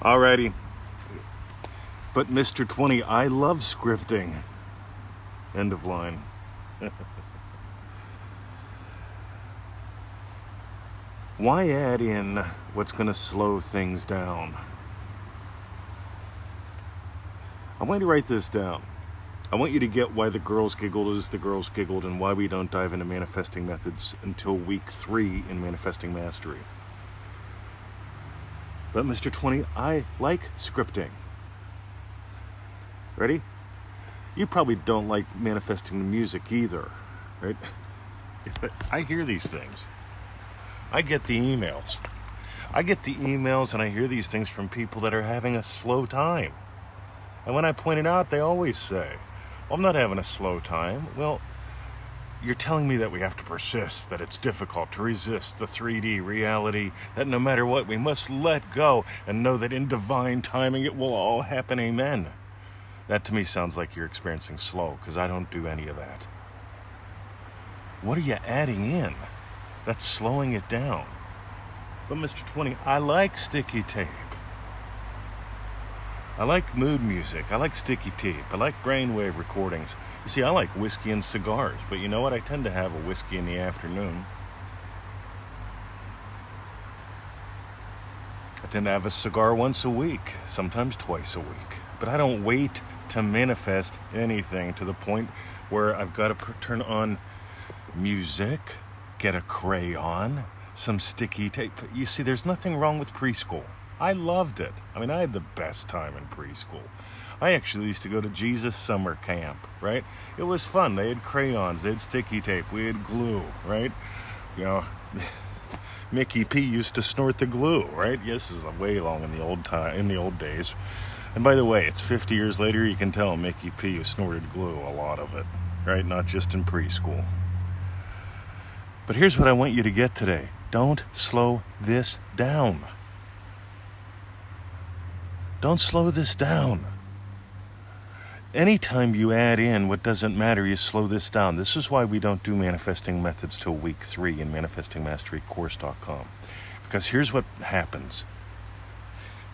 Alrighty. But Mr. 20, I love scripting. End of line. Why add in what's going to slow things down? I want you to write this down. I want you to get why the girls giggled is the girls giggled and why we don't dive into manifesting methods until week 3 in Manifesting Mastery. But Mr. 20, I like scripting. Ready? You probably don't like manifesting the music either, right? But I hear these things. I get the emails. And I hear these things from people that are having a slow time. And when I point it out, they always say, well, I'm not having a slow time. Well, you're telling me that we have to persist, that it's difficult to resist the 3D reality, that no matter what, we must let go and know that in divine timing it will all happen. Amen. That to me sounds like you're experiencing slow, because I don't do any of that. What are you adding in that's slowing it down? But Mr. 20, I like sticky tape. I like mood music. I like sticky tape. I like brainwave recordings. You see, I like whiskey and cigars, but you know what? I tend to have a whiskey in the afternoon. I tend to have a cigar once a week, sometimes twice a week. But I don't wait to manifest anything to the point where I've got to turn on music, get a crayon, some sticky tape. You see, there's nothing wrong with preschool. I loved it. I mean, I had the best time in preschool. I actually used to go to Jesus summer camp, right? It was fun. They had crayons, they had sticky tape, we had glue, right? You know, Mickey P used to snort the glue, right? Yes, this is way long in the old days. And by the way, it's 50 years later, you can tell Mickey P snorted glue, a lot of it, right? Not just in preschool. But here's what I want you to get today. Don't slow this down. Don't slow this down. Anytime you add in what doesn't matter, you slow this down. This is why we don't do manifesting methods till week 3 in manifestingmasterycourse.com. Because here's what happens.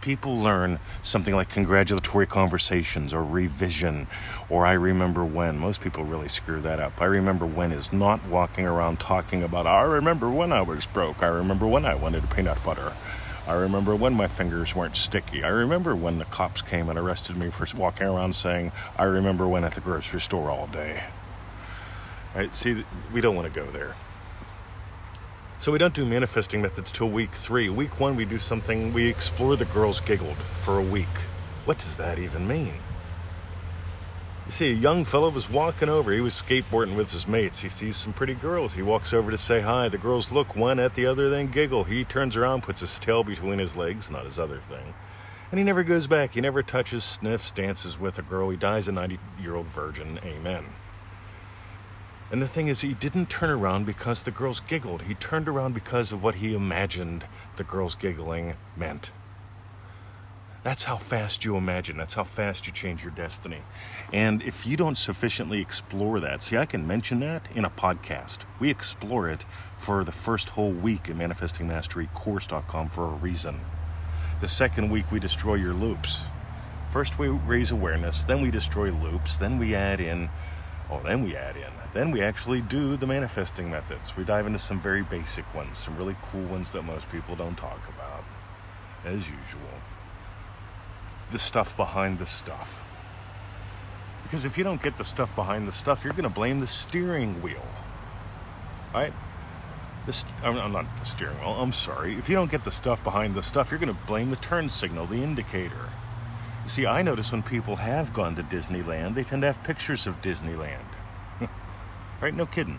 People learn something like congratulatory conversations or revision or I remember when. Most people really screw that up. I remember when is not walking around talking about, I remember when I was broke. I remember when I wanted peanut butter. I remember when my fingers weren't sticky. I remember when the cops came and arrested me for walking around saying, I remember when at the grocery store all day. Right? See, we don't want to go there. So we don't do manifesting methods till week 3. Week 1, we do something, we explore the girls giggled for a week. What does that even mean? You see, a young fellow was walking over. He was skateboarding with his mates. He sees some pretty girls. He walks over to say hi. The girls look one at the other, then giggle. He turns around, puts his tail between his legs, not his other thing. And he never goes back. He never touches, sniffs, dances with a girl. He dies a 90-year-old virgin. Amen. And the thing is, he didn't turn around because the girls giggled. He turned around because of what he imagined the girls giggling meant. That's how fast you imagine. That's how fast you change your destiny. And if you don't sufficiently explore that, see, I can mention that in a podcast. We explore it for the first whole week in manifestingmasterycourse.com for a reason. The second week, we destroy your loops. First, we raise awareness, then we destroy loops, then we add in. Then we actually do the manifesting methods. We dive into some very basic ones, some really cool ones that most people don't talk about, as usual. The stuff behind the stuff. Because if you don't get the stuff behind the stuff, you're going to blame the steering wheel. Right? I'm not the steering wheel, I'm sorry. If you don't get the stuff behind the stuff, you're going to blame the turn signal, the indicator. You see, I notice when people have gone to Disneyland, they tend to have pictures of Disneyland. Right? No kidding.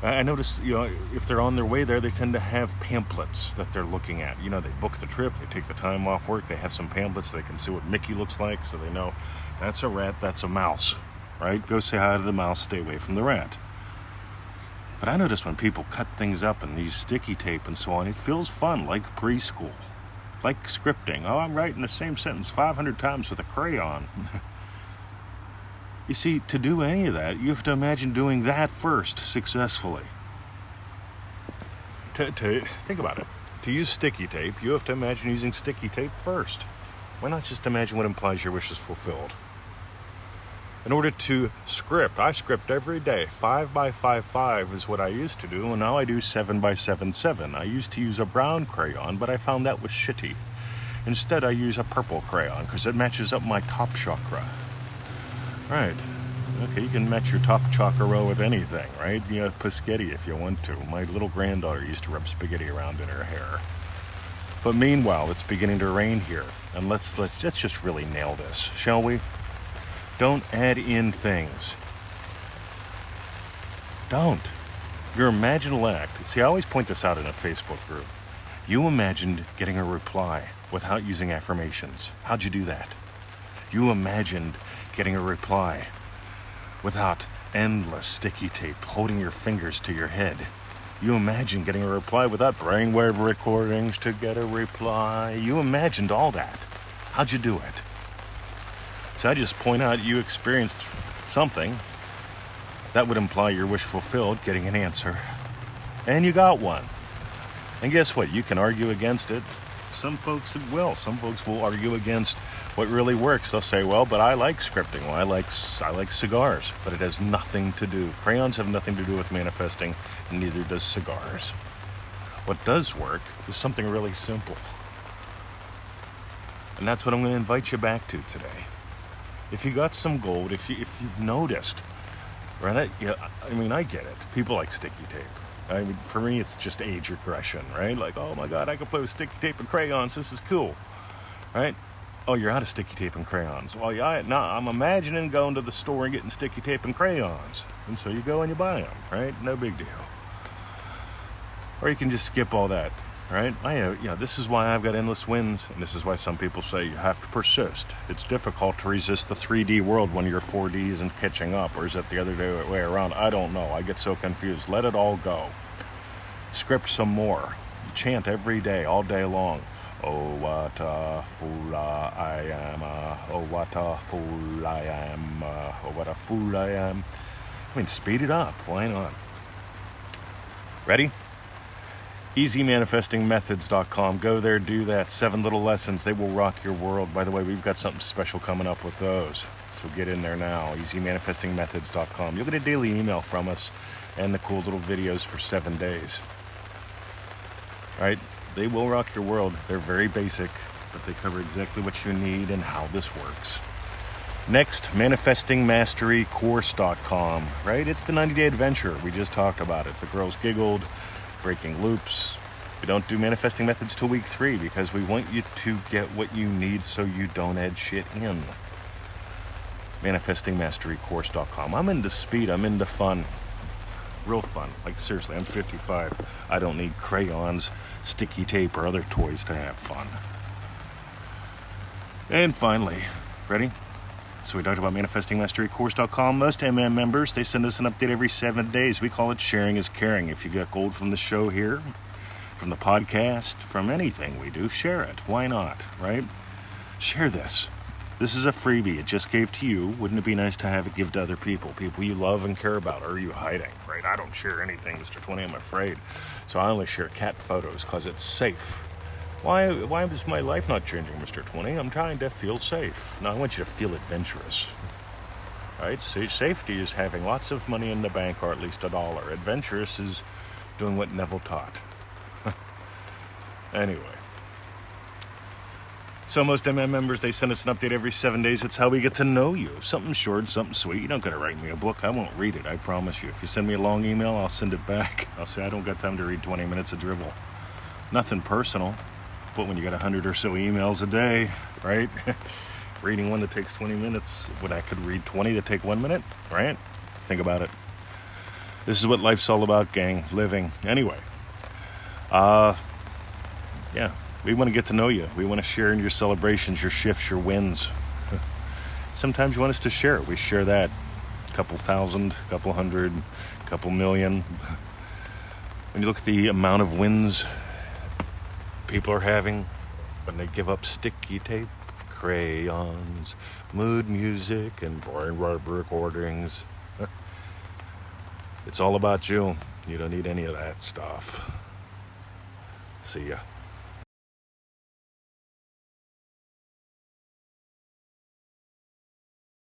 I notice, if they're on their way there, they tend to have pamphlets that they're looking at. They book the trip, they take the time off work, they have some pamphlets, they can see what Mickey looks like, so they know that's a rat, that's a mouse, right? Go say hi to the mouse, stay away from the rat. But I notice when people cut things up and use sticky tape and so on, it feels fun, like preschool, like scripting. Oh, I'm writing the same sentence 500 times with a crayon. You see, to do any of that, you have to imagine doing that first successfully. Think about it. To use sticky tape, you have to imagine using sticky tape first. Why not just imagine what implies your wish is fulfilled? In order to script, I script every day. 5x5 is what I used to do, and now I do 7x7. I used to use a brown crayon, but I found that was shitty. Instead, I use a purple crayon because it matches up my top chakra. Right. Okay, you can match your top chakra with anything, right? You know, spaghetti if you want to. My little granddaughter used to rub spaghetti around in her hair. But meanwhile, it's beginning to rain here, and let's just really nail this, shall we? Don't add in things. Don't. Your imaginal act. See, I always point this out in a Facebook group. You imagined getting a reply without using affirmations. How'd you do that? You imagined getting a reply without endless sticky tape holding your fingers to your head. You imagined getting a reply without brainwave recordings to get a reply. You imagined all that. How'd you do it? So I just point out you experienced something that would imply your wish fulfilled, getting an answer. And you got one. And guess what? You can argue against it. Some folks will. Some folks will argue against what really works. They'll say, well, but I like scripting. Well, I like cigars. But it has nothing to do. Crayons have nothing to do with manifesting, and neither does cigars. What does work is something really simple. And that's what I'm going to invite you back to today. If you got some gold, if you've noticed, right? Yeah, I mean, I get it. People like sticky tape. I mean, for me, it's just age regression, right? Like, oh my God, I can play with sticky tape and crayons. This is cool, right? Oh, you're out of sticky tape and crayons. Well, yeah, no, I'm imagining going to the store and getting sticky tape and crayons. And so you go and you buy them, right? No big deal. Or you can just skip all that, right? This is why I've got endless wins, and this is why some people say you have to persist. It's difficult to resist the 3D world when your 4D isn't catching up, or is it the other way around? I don't know. I get so confused. Let it all go. Script some more. You chant every day, all day long. Oh, what a fool I am. Oh, what a fool I am. Oh, what a fool I am. I mean, speed it up. Why not? Ready? eacf1ff63c864e49a77433707e83e3f7. Go there, do that. 7 little lessons. They will rock your world. By the way, we've got something special coming up with those. So get in there now. eacf1ff63c864e49a77433707e83e3f7. You'll get a daily email from us and the cool little videos for 7 days. All right? They will rock your world. They're very basic, but they cover exactly what you need and how this works. Next, manifestingmasterycourse.com, right? It's the 90-day adventure. We just talked about it. The girls giggled. Breaking loops. We don't do manifesting methods till week 3 because we want you to get what you need so you don't add shit in. Manifestingmasterycourse.com. I'm into speed. I'm into fun. Real fun. Like, seriously, I'm 55. I don't need crayons, sticky tape, or other toys to have fun. And finally, ready? So we talked about manifestingmasterycourse.com. Most MM members, they send us an update every 7 days. We call it sharing is caring. If you get gold from the show here, from the podcast, from anything we do, share it. Why not, right? Share this. This is a freebie. It just gave to you. Wouldn't it be nice to have it give to other people you love and care about? Or are you hiding, right? I don't share anything, Mr. 20, I'm afraid. So I only share cat photos because it's safe. Why is my life not changing, Mr. 20? I'm trying to feel safe. No, I want you to feel adventurous. Right? So safety is having lots of money in the bank, or at least $1. Adventurous is doing what Neville taught. Anyway. So most MM members, they send us an update every 7 days. It's how we get to know you. Something short, something sweet. You don't got to write me a book. I won't read it, I promise you. If you send me a long email, I'll send it back. I'll say I don't got time to read 20 minutes of drivel. Nothing personal. But when you got 100 or so emails a day, right? Reading one that takes 20 minutes, I could read 20 that take 1 minute, right? Think about it. This is what life's all about, gang. Living. Anyway. We want to get to know you. We want to share in your celebrations, your shifts, your wins. Sometimes you want us to share it. We share that. A couple thousand, a couple hundred, a couple million. When you look at the amount of wins people are having when they give up sticky tape, crayons, mood music, and brainwave recordings. It's all about you. You don't need any of that stuff. See ya.